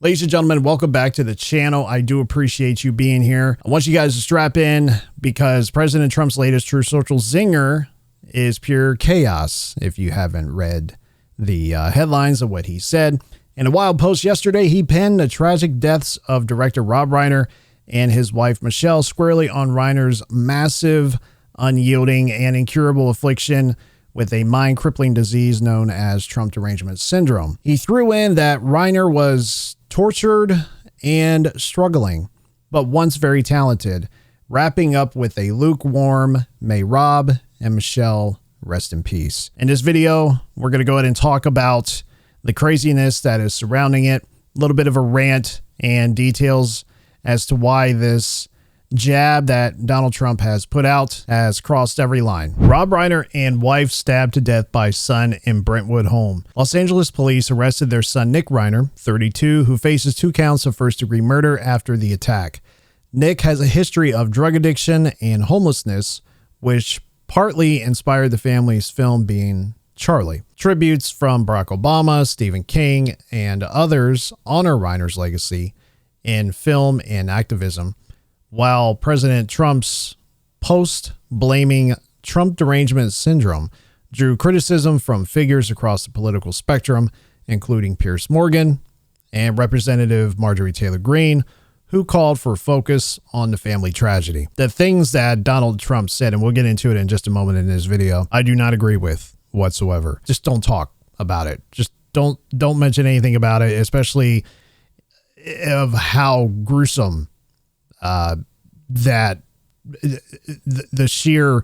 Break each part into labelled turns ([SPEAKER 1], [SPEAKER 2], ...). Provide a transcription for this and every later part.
[SPEAKER 1] Ladies and gentlemen, welcome back to the channel. I do appreciate you being here. I want you guys to strap in because President Trump's latest True Social zinger is pure chaos. If you haven't read the headlines of what he said. In a wild post yesterday, he penned the tragic deaths of director Rob Reiner and his wife Michelle squarely on Reiner's massive, unyielding, and incurable affliction with a mind-crippling disease known as Trump derangement syndrome. He threw in that Reiner was tortured and struggling, but once very talented, wrapping up with a lukewarm, may Rob and Michelle rest in peace. In this video, we're going to go ahead and talk about the craziness that is surrounding it, a little bit of a rant and details as to why this jab that Donald Trump has put out has crossed every line. Rob Reiner and wife stabbed to death by son in Brentwood home. Los Angeles police arrested their son Nick Reiner, 32, who faces 2 counts of first-degree murder after the attack. Nick has a history of drug addiction and homelessness, which partly inspired the family's film Being Charlie. Tributes from Barack Obama, Stephen King, and others honor Reiner's legacy in film and activism, while President Trump's post blaming Trump derangement syndrome drew criticism from figures across the political spectrum, including Piers Morgan and Representative Marjorie Taylor Greene, who called for focus on the family tragedy. The things that Donald Trump said, and we'll get into it in just a moment in this video, I do not agree with whatsoever. Just don't talk about it. Just don't mention anything about it, especially of how gruesome that the sheer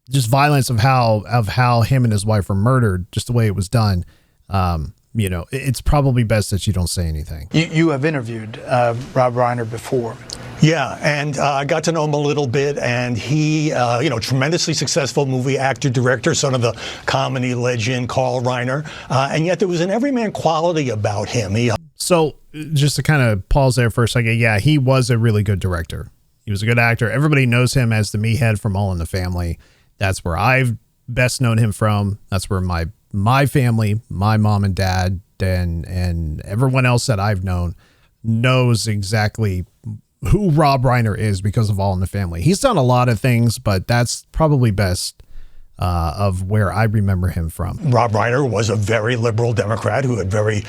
[SPEAKER 1] just violence of how him and his wife were murdered, just the way it was done. You know, it's probably best that you don't say anything.
[SPEAKER 2] You have interviewed Rob Reiner before.
[SPEAKER 3] Yeah, and I got to know him a little bit, and he, you know, tremendously successful movie actor, director, son of the comedy legend Carl Reiner, and yet there was an everyman quality about him.
[SPEAKER 1] So just to kind of pause there for a second, yeah, he was a really good director. He was a good actor. Everybody knows him as the meathead from All in the Family. That's where I've best known him from. That's where my family, my mom and dad, and everyone else that I've known knows exactly who Rob Reiner is because of All in the Family. He's done a lot of things, but that's probably best of where I remember him from.
[SPEAKER 3] Rob Reiner was a very liberal Democrat who had very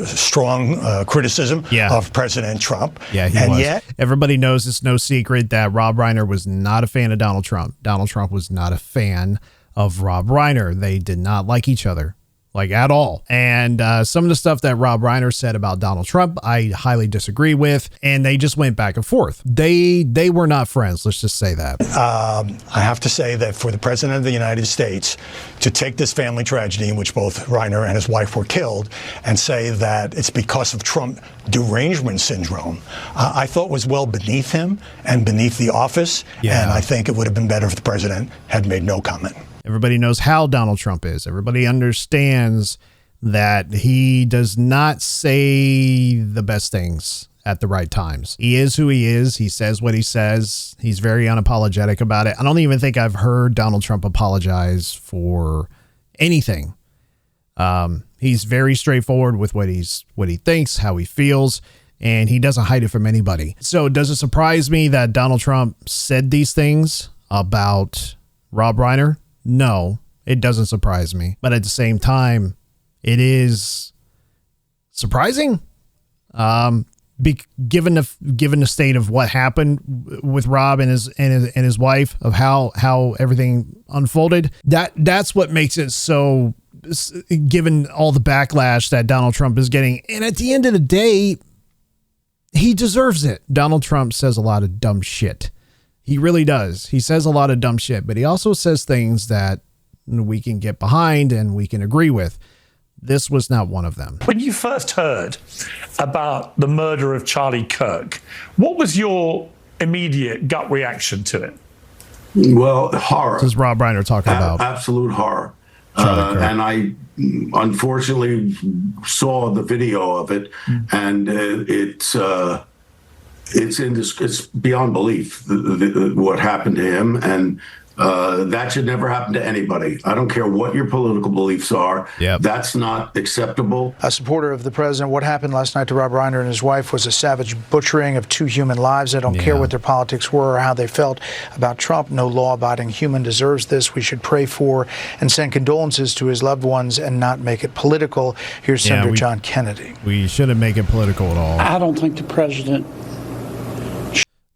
[SPEAKER 3] strong criticism of President Trump.
[SPEAKER 1] Yeah, he was. Yet everybody knows it's no secret that Rob Reiner was not a fan of Donald Trump. Donald Trump was not a fan of Rob Reiner. They did not like each other, like at all. And some of the stuff that Rob Reiner said about Donald Trump, I highly disagree with. And they just went back and forth. They were not friends. Let's just say that.
[SPEAKER 3] I have to say that for the President of the United States to take this family tragedy in which both Reiner and his wife were killed and say that it's because of Trump derangement syndrome, I thought was well beneath him and beneath the office. Yeah. And I think it would have been better if the president had made no comment.
[SPEAKER 1] Everybody knows how Donald Trump is. Everybody understands that he does not say the best things at the right times. He is who he is. He says what he says. He's very unapologetic about it. I don't even think I've heard Donald Trump apologize for anything. He's very straightforward with what he thinks, how he feels, and he doesn't hide it from anybody. So does it surprise me that Donald Trump said these things about Rob Reiner? No, it doesn't surprise me. But at the same time, it is surprising. Given the state of what happened with Rob and his wife, of how everything unfolded, that's what makes it so, given all the backlash that Donald Trump is getting. And at the end of the day, he deserves it. Donald Trump says a lot of dumb shit. He really does. He says a lot of dumb shit, but he also says things that we can get behind and we can agree with. This was not one of them.
[SPEAKER 4] When you first heard about the murder of Charlie Kirk, what was your immediate gut reaction to it?
[SPEAKER 5] Well, horror.
[SPEAKER 1] This is Rob Reiner talking about.
[SPEAKER 5] Absolute horror. And I unfortunately saw the video of it, and it's beyond belief what happened to him, and That should never happen to anybody. I don't care what your political beliefs are.
[SPEAKER 1] Yep.
[SPEAKER 5] That's not acceptable.
[SPEAKER 2] A supporter of the president, what happened last night to Rob Reiner and his wife was a savage butchering of 2 human lives. I don't care what their politics were or how they felt about Trump. No law-abiding human deserves this. We should pray for and send condolences to his loved ones and not make it political. Here's Senator John Kennedy.
[SPEAKER 1] We shouldn't make it political at all.
[SPEAKER 6] I don't think the president.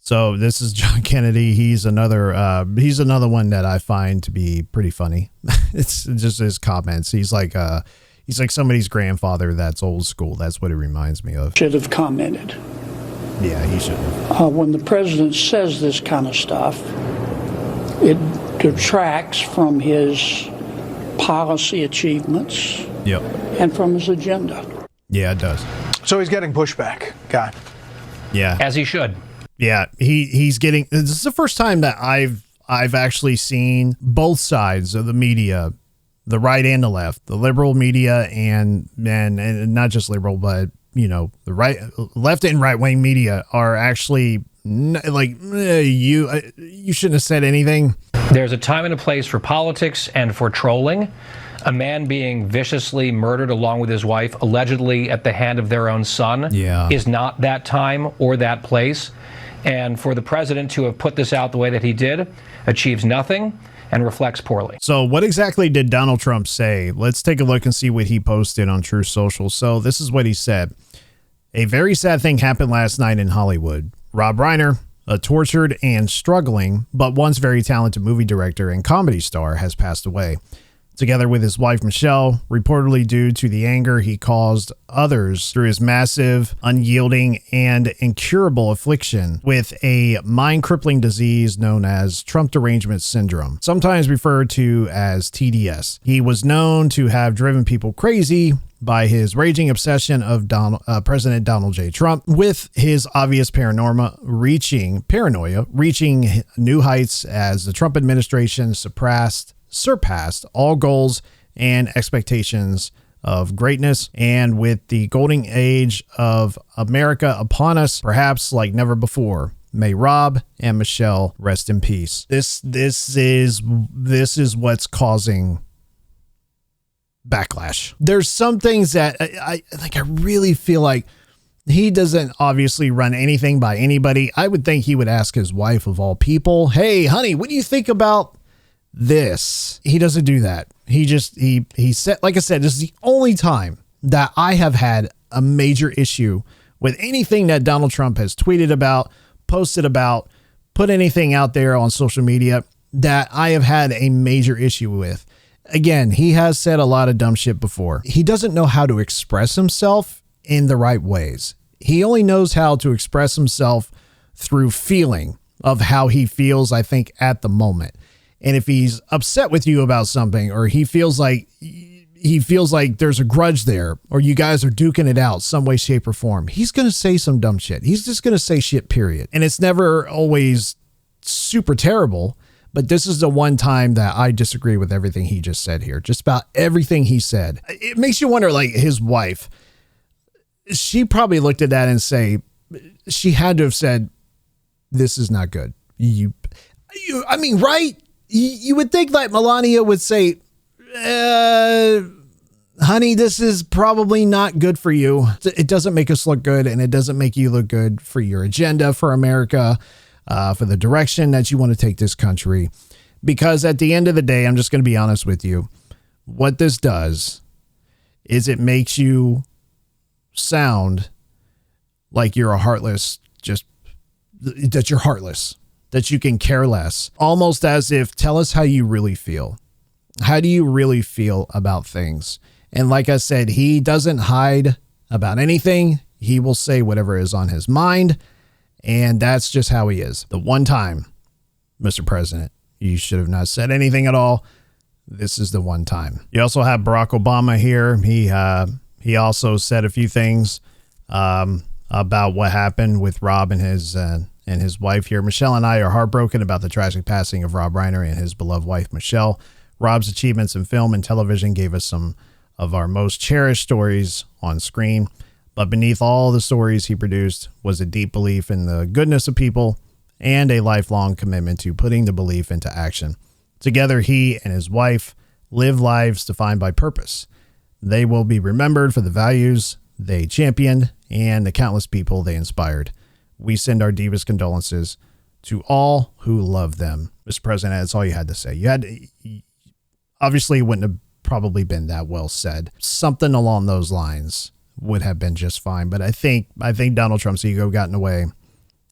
[SPEAKER 1] So this is John Kennedy. He's another one that I find to be pretty funny. It's just his comments. He's like somebody's grandfather that's old school. That's what it reminds me of.
[SPEAKER 6] Should have commented.
[SPEAKER 1] Yeah, he should have.
[SPEAKER 6] When the president says this kind of stuff, it detracts from his policy achievements.
[SPEAKER 1] Yep.
[SPEAKER 6] And from his agenda.
[SPEAKER 1] Yeah, it does.
[SPEAKER 2] So he's getting pushback, Guy.
[SPEAKER 1] Yeah.
[SPEAKER 7] As he should.
[SPEAKER 1] Yeah, he's getting. This is the first time that I've actually seen both sides of the media, the right and the left, the liberal media and not just liberal, but the left and right wing media are actually like you shouldn't have said anything.
[SPEAKER 7] There's a time and a place for politics and for trolling. A man being viciously murdered along with his wife, allegedly at the hand of their own son, is not that time or that place. And for the president to have put this out the way that he did achieves nothing and reflects poorly.
[SPEAKER 1] So what exactly did Donald Trump say? Let's take a look and see what he posted on Truth Social. So this is what he said. A very sad thing happened last night in Hollywood. Rob Reiner, a tortured and struggling, but once very talented movie director and comedy star, has passed away. Together with his wife, Michelle, reportedly due to the anger he caused others through his massive, unyielding, and incurable affliction with a mind-crippling disease known as Trump derangement syndrome, sometimes referred to as TDS. He was known to have driven people crazy by his raging obsession of President Donald J. Trump, with his obvious paranoia reaching new heights as the Trump administration surpassed all goals and expectations of greatness, and with the golden age of America upon us, perhaps like never before. May Rob and Michelle rest in peace. This is what's causing backlash. There's some things that I really feel like he doesn't obviously run anything by anybody. I would think he would ask his wife of all people, "Hey, honey, what do you think about this?" He doesn't do that. He said, like I said, this is the only time that I have had a major issue with anything that Donald Trump has tweeted about, posted about, put anything out there on social media that I have had a major issue with. Again, he has said a lot of dumb shit before. He doesn't know how to express himself in the right ways. He only knows how to express himself through feeling of how he feels, I think, at the moment. And if he's upset with you about something, or he feels like there's a grudge there, or you guys are duking it out some way, shape, or form, he's going to say some dumb shit. He's just going to say shit, period. And it's never always super terrible, but this is the one time that I disagree with everything he just said here. Just about everything he said. It makes you wonder, like, his wife, she probably looked at that and she had to have said, "This is not good." I mean, right? You would think like Melania would say, "Honey, this is probably not good for you. It doesn't make us look good, and it doesn't make you look good for your agenda for America, for the direction that you want to take this country." Because at the end of the day, I'm just going to be honest with you. What this does is it makes you sound like you're a heartless, that you're heartless, that you can care less, almost as if, tell us how you really feel. How do you really feel about things? And like I said, he doesn't hide about anything. He will say whatever is on his mind. And that's just how he is. The one time, Mr. President, you should have not said anything at all. This is the one time. You also have Barack Obama here. He also said a few things about what happened with Rob and his wife here. Michelle and I are heartbroken about the tragic passing of Rob Reiner and his beloved wife, Michelle. Rob's achievements in film and television gave us some of our most cherished stories on screen. But beneath all the stories he produced was a deep belief in the goodness of people and a lifelong commitment to putting the belief into action. Together, he and his wife live lives defined by purpose. They will be remembered for the values they championed and the countless people they inspired. We send our deepest condolences to all who love them. Mr. President, that's all you had to say. Obviously, it wouldn't have probably been that well said. Something along those lines would have been just fine. But I think Donald Trump's ego got in the way,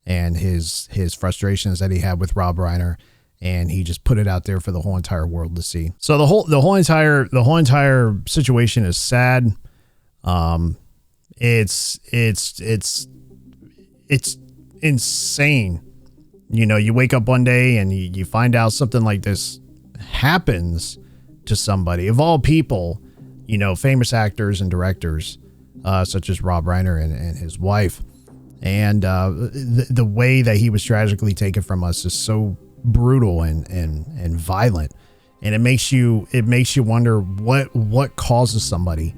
[SPEAKER 1] and his frustrations that he had with Rob Reiner, and he just put it out there for the whole entire world to see. So the whole entire situation is sad. It's insane. You know, you wake up one day and you find out something like this happens to somebody of all people, you know, famous actors and directors, such as Rob Reiner and his wife. And the way that he was tragically taken from us is so brutal and violent. And it makes you wonder what causes somebody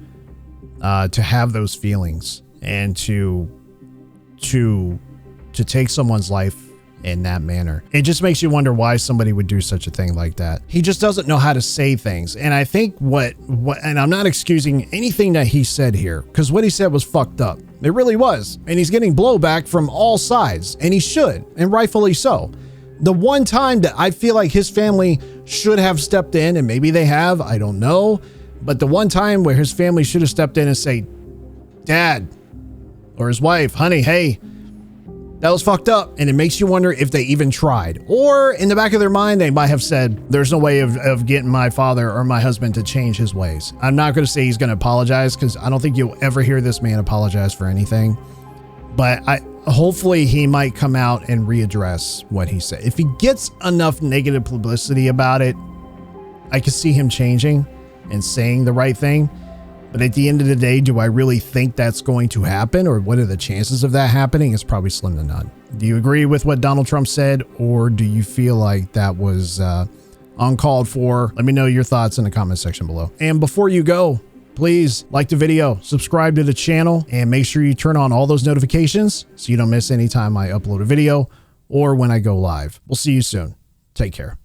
[SPEAKER 1] to have those feelings and to take someone's life in that manner. It just makes you wonder why somebody would do such a thing like that. He just doesn't know how to say things. And I think and I'm not excusing anything that he said here, because what he said was fucked up. It really was. And he's getting blowback from all sides, and he should, and rightfully so. The one time that I feel like his family should have stepped in, and maybe they have, I don't know, but the one time where his family should have stepped in and say, Dad, or his wife, honey, hey, that was fucked up. And it makes you wonder if they even tried, or in the back of their mind, they might have said, there's no way of getting my father or my husband to change his ways. I'm not going to say he's going to apologize, because I don't think you'll ever hear this man apologize for anything, but hopefully he might come out and readdress what he said. If he gets enough negative publicity about it, I can see him changing and saying the right thing. But at the end of the day, do I really think that's going to happen, or what are the chances of that happening? It's probably slim to none. Do you agree with what Donald Trump said, or do you feel like that was uncalled for? Let me know your thoughts in the comment section below. And before you go, please like the video, subscribe to the channel, and make sure you turn on all those notifications so you don't miss any time I upload a video or when I go live. We'll see you soon. Take care.